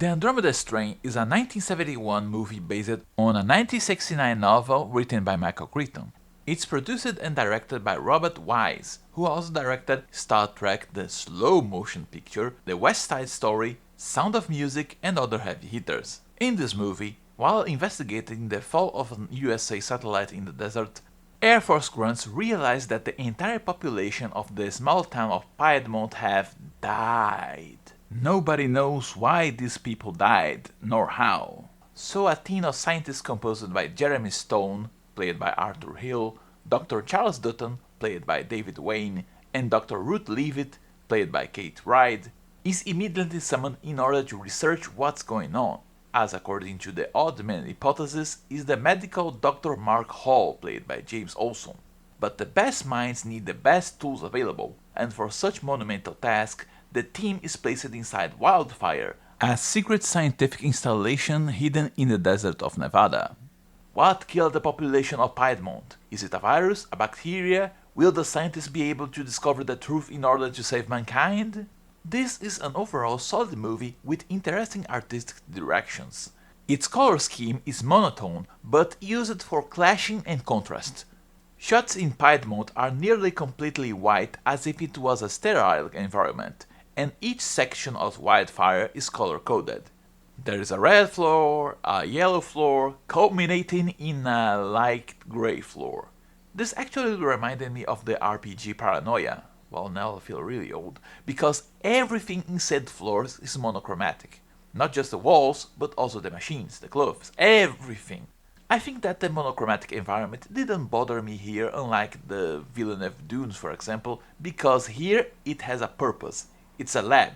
The Andromeda Strain is a 1971 movie based on a 1969 novel written by Michael Crichton. It's produced and directed by Robert Wise, who also directed Star Trek The Slow Motion Picture, The West Side Story, Sound of Music, and other heavy hitters. In this movie, while investigating the fall of an USA satellite in the desert, Air Force grunts realize that the entire population of the small town of Piedmont have died. Nobody knows why these people died, nor how. So a team of scientists composed by Jeremy Stone, played by Arthur Hill, Dr. Charles Dutton, played by David Wayne, and Dr. Ruth Leavitt, played by Kate Ride, is immediately summoned in order to research what's going on, as according to the odd man hypothesis is the medical Dr. Mark Hall, played by James Olson. But the best minds need the best tools available, and for such monumental task, the team is placed inside Wildfire, a secret scientific installation hidden in the desert of Nevada. What killed the population of Piedmont? Is it a virus? A bacteria? Will the scientists be able to discover the truth in order to save mankind? This is an overall solid movie with interesting artistic directions. Its color scheme is monotone, but used for clashing and contrast. Shots in Piedmont are nearly completely white as if it was a sterile environment, and each section of Wildfire is color-coded. There is a red floor, a yellow floor, culminating in a light gray floor. This actually reminded me of the RPG Paranoia. Well, now I feel really old, because everything in said floors is monochromatic. Not just the walls, but also the machines, the clothes, everything. I think that the monochromatic environment didn't bother me here, unlike the Villeneuve Dunes, for example, because here it has a purpose. It's a lab,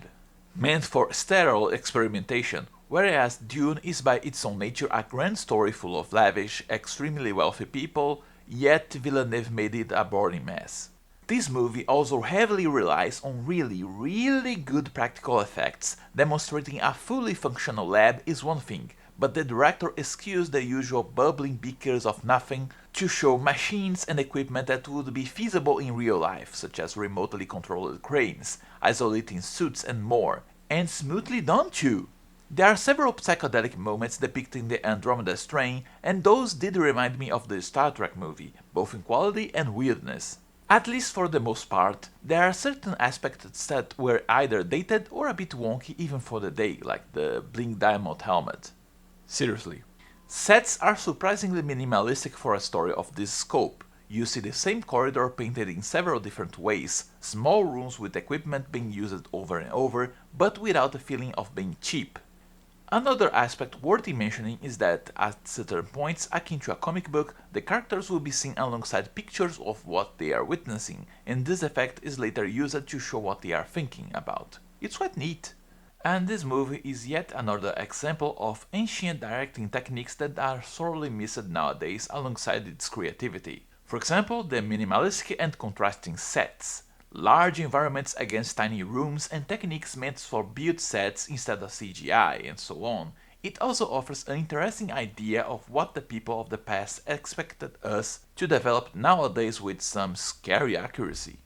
meant for sterile experimentation, whereas Dune is by its own nature a grand story full of lavish, extremely wealthy people, yet Villeneuve made it a boring mess. This movie also heavily relies on really good practical effects. Demonstrating a fully functional lab is one thing, but the director eschews the usual bubbling beakers of nothing to show machines and equipment that would be feasible in real life, such as remotely controlled cranes, isolating suits and more, and smoothly done too. There are several psychedelic moments depicting the Andromeda Strain, and those did remind me of the Star Trek movie, both in quality and weirdness. At least for the most part, there are certain aspects that were either dated or a bit wonky even for the day, like the Bling Diamond helmet. Seriously. Sets are surprisingly minimalistic for a story of this scope. You see the same corridor painted in several different ways, small rooms with equipment being used over and over, but without the feeling of being cheap. Another aspect worthy mentioning is that, at certain points akin to a comic book, the characters will be seen alongside pictures of what they are witnessing, and this effect is later used to show what they are thinking about. It's quite neat. And this movie is yet another example of ancient directing techniques that are sorely missed nowadays alongside its creativity. For example, the minimalistic and contrasting sets, large environments against tiny rooms, and techniques meant for built sets instead of CGI, and so on. It also offers an interesting idea of what the people of the past expected us to develop nowadays with some scary accuracy.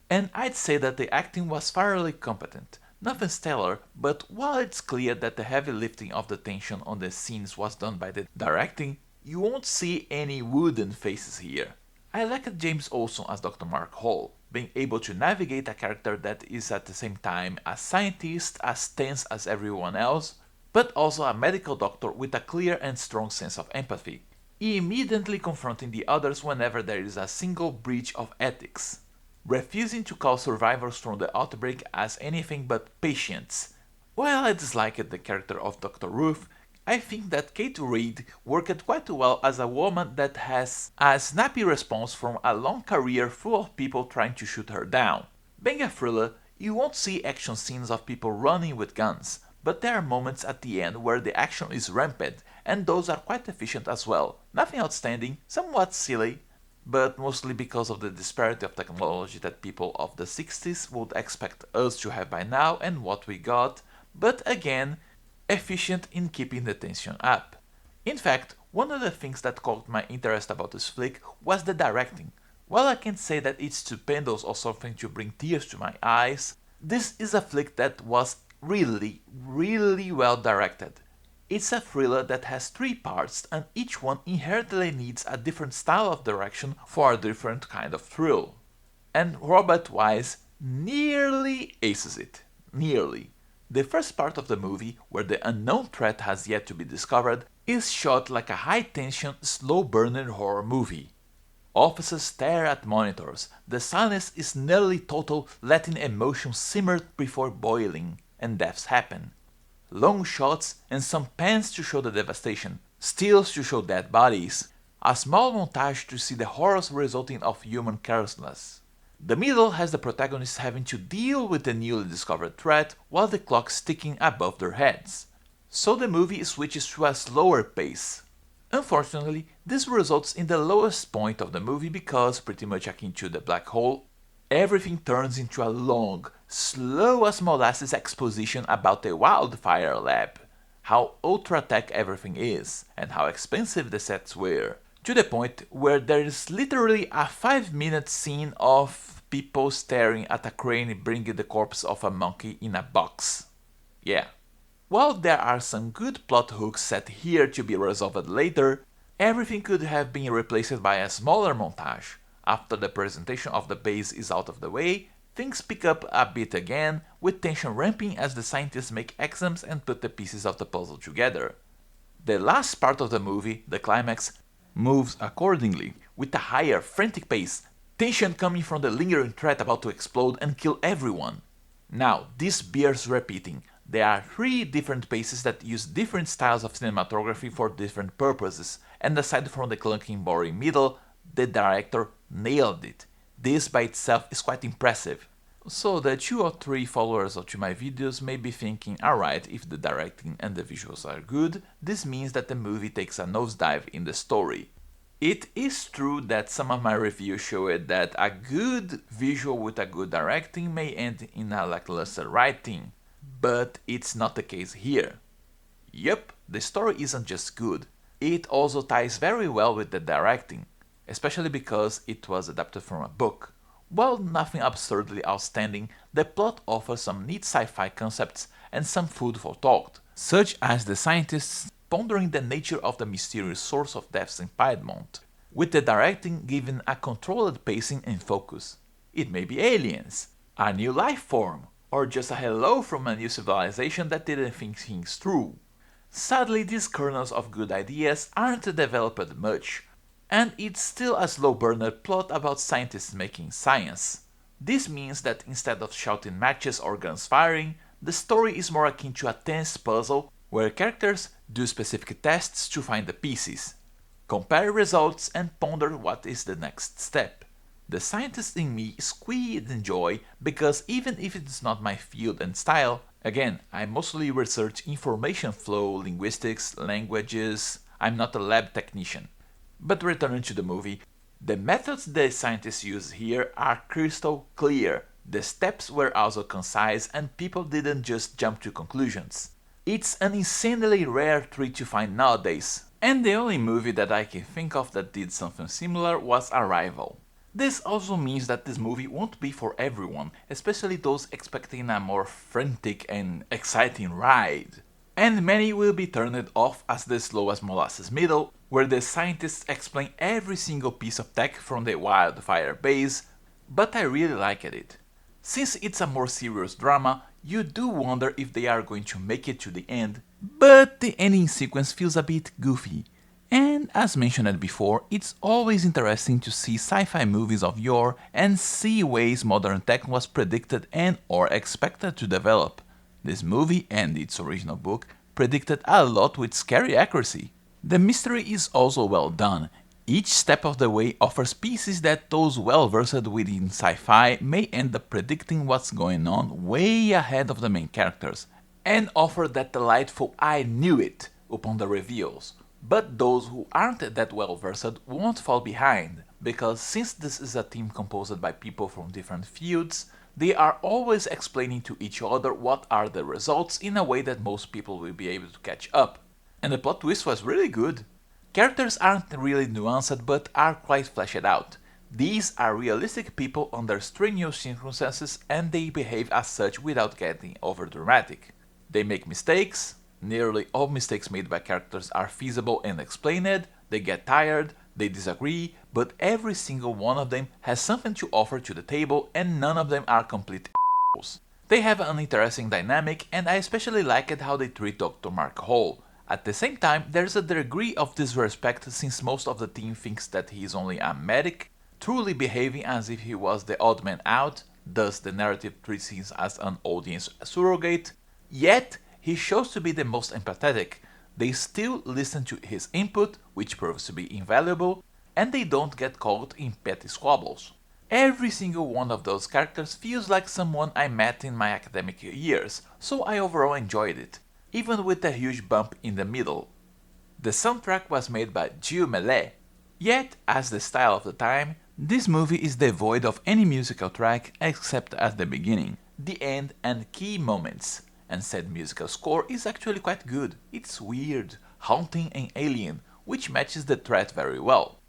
And I'd say that the acting was fairly competent. Nothing stellar, but while it's clear that the heavy lifting of the tension on the scenes was done by the directing, you won't see any wooden faces here. I liked James Olson as Dr. Mark Hall, being able to navigate a character that is at the same time a scientist as tense as everyone else, but also a medical doctor with a clear and strong sense of empathy, immediately confronting the others whenever there is a single breach of ethics. Refusing to call survivors from the outbreak as anything but patients. While I disliked the character of Dr. Ruth, I think that Kate Reid worked quite well as a woman that has a snappy response from a long career full of people trying to shoot her down. Being a thriller, you won't see action scenes of people running with guns, but there are moments at the end where the action is rampant, and those are quite efficient as well. Nothing outstanding, somewhat silly, but mostly because of the disparity of technology that people of the 60s would expect us to have by now and what we got, but again, efficient in keeping the tension up. In fact, one of the things that caught my interest about this flick was the directing. While I can't say that it's stupendous or something to bring tears to my eyes, this is a flick that was really well directed. It's a thriller that has 3 parts and each one inherently needs a different style of direction for a different kind of thrill. And Robert Wise nearly aces it. Nearly. The first part of the movie, where the unknown threat has yet to be discovered, is shot like a high-tension, slow-burning horror movie. Officers stare at monitors, the silence is nearly total, letting emotion simmer before boiling, and deaths happen. Long shots and some pans to show the devastation, stills to show dead bodies, a small montage to see the horrors resulting of human carelessness. The middle has the protagonists having to deal with the newly discovered threat while the clock is ticking above their heads. So the movie switches to a slower pace. Unfortunately, this results in the lowest point of the movie because, pretty much akin to the black hole, everything turns into a long, slow as molasses exposition about the wildfire lab, how ultra-tech everything is, and how expensive the sets were, to the point where there is literally a 5-minute scene of people staring at a crane bringing the corpse of a monkey in a box. Yeah. While there are some good plot hooks set here to be resolved later, everything could have been replaced by a smaller montage. After the presentation of the base is out of the way, things pick up a bit again, with tension ramping as the scientists make exams and put the pieces of the puzzle together. The last part of the movie, the climax, moves accordingly, with a higher, frantic pace, tension coming from the lingering threat about to explode and kill everyone. Now, this bears repeating. There are 3 different paces that use different styles of cinematography for different purposes, and aside from the clunky boring middle, the director nailed it. This by itself is quite impressive. So the 2 or 3 followers to my videos may be thinking, alright, if the directing and the visuals are good, this means that the movie takes a nosedive in the story. It is true that some of my reviews showed that a good visual with a good directing may end in a lackluster writing, but it's not the case here. Yup, the story isn't just good, it also ties very well with the directing, especially because it was adapted from a book. While nothing absurdly outstanding, the plot offers some neat sci-fi concepts and some food for thought, such as the scientists pondering the nature of the mysterious source of deaths in Piedmont, with the directing giving a controlled pacing and focus. It may be aliens, a new life form, or just a hello from a new civilization that didn't think things through. Sadly, these kernels of good ideas aren't developed much, and it's still a slow burner plot about scientists making science. This means that instead of shouting matches or guns firing, the story is more akin to a tense puzzle where characters do specific tests to find the pieces, compare results and ponder what is the next step. The scientist in me squealed in joy because even if it's not my field and style, again, I mostly research information flow, linguistics, languages, I'm not a lab technician. But returning to the movie, the methods the scientists use here are crystal clear, the steps were also concise and people didn't just jump to conclusions. It's an insanely rare treat to find nowadays, and the only movie that I can think of that did something similar was Arrival. This also means that this movie won't be for everyone, especially those expecting a more frantic and exciting ride. And many will be turned off as the slow as molasses middle, where the scientists explain every single piece of tech from the wildfire base, but I really liked it. Since it's a more serious drama, you do wonder if they are going to make it to the end, but the ending sequence feels a bit goofy. And as mentioned before, it's always interesting to see sci-fi movies of yore and see ways modern tech was predicted and or expected to develop. This movie and its original book predicted a lot with scary accuracy. The mystery is also well done. Each step of the way offers pieces that those well-versed within sci-fi may end up predicting what's going on way ahead of the main characters, and offer that delightful "I knew it" upon the reveals. But those who aren't that well-versed won't fall behind, because since this is a team composed by people from different fields, they are always explaining to each other what are the results in a way that most people will be able to catch up. And the plot twist was really good. Characters aren't really nuanced but are quite fleshed out. These are realistic people under strenuous circumstances and they behave as such without getting overdramatic. They make mistakes, nearly all mistakes made by characters are feasible and explained, they get tired, they disagree, but every single one of them has something to offer to the table and none of them are complete assholes. They have an interesting dynamic and I especially liked how they treat Dr. Mark Hall. At the same time, there's a degree of disrespect since most of the team thinks that he is only a medic, truly behaving as if he was the odd man out, thus the narrative treats him as an audience surrogate, yet he shows to be the most empathetic. They still listen to his input, which proves to be invaluable, and they don't get caught in petty squabbles. Every single one of those characters feels like someone I met in my academic years, so I overall enjoyed it, even with a huge bump in the middle. The soundtrack was made by Gilles Mellet, yet, as the style of the time, this movie is devoid of any musical track except at the beginning, the end and key moments, and said musical score is actually quite good. It's weird, haunting and alien, which matches the threat very well.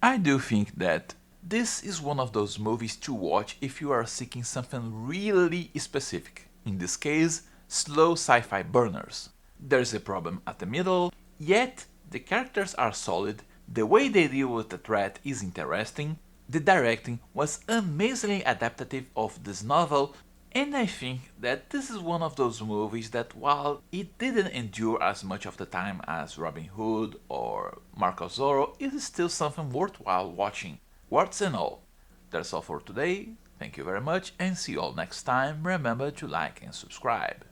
I do think that this is one of those movies to watch if you are seeking something really specific, in this case, slow sci-fi burners. There's a problem at the middle, yet the characters are solid, the way they deal with the threat is interesting, the directing was amazingly adaptive of this novel, and I think that this is one of those movies that while it didn't endure as much of the time as Robin Hood or Marco Zorro, it is still something worthwhile watching, warts and all. That's all for today, thank you very much and see you all next time, remember to like and subscribe.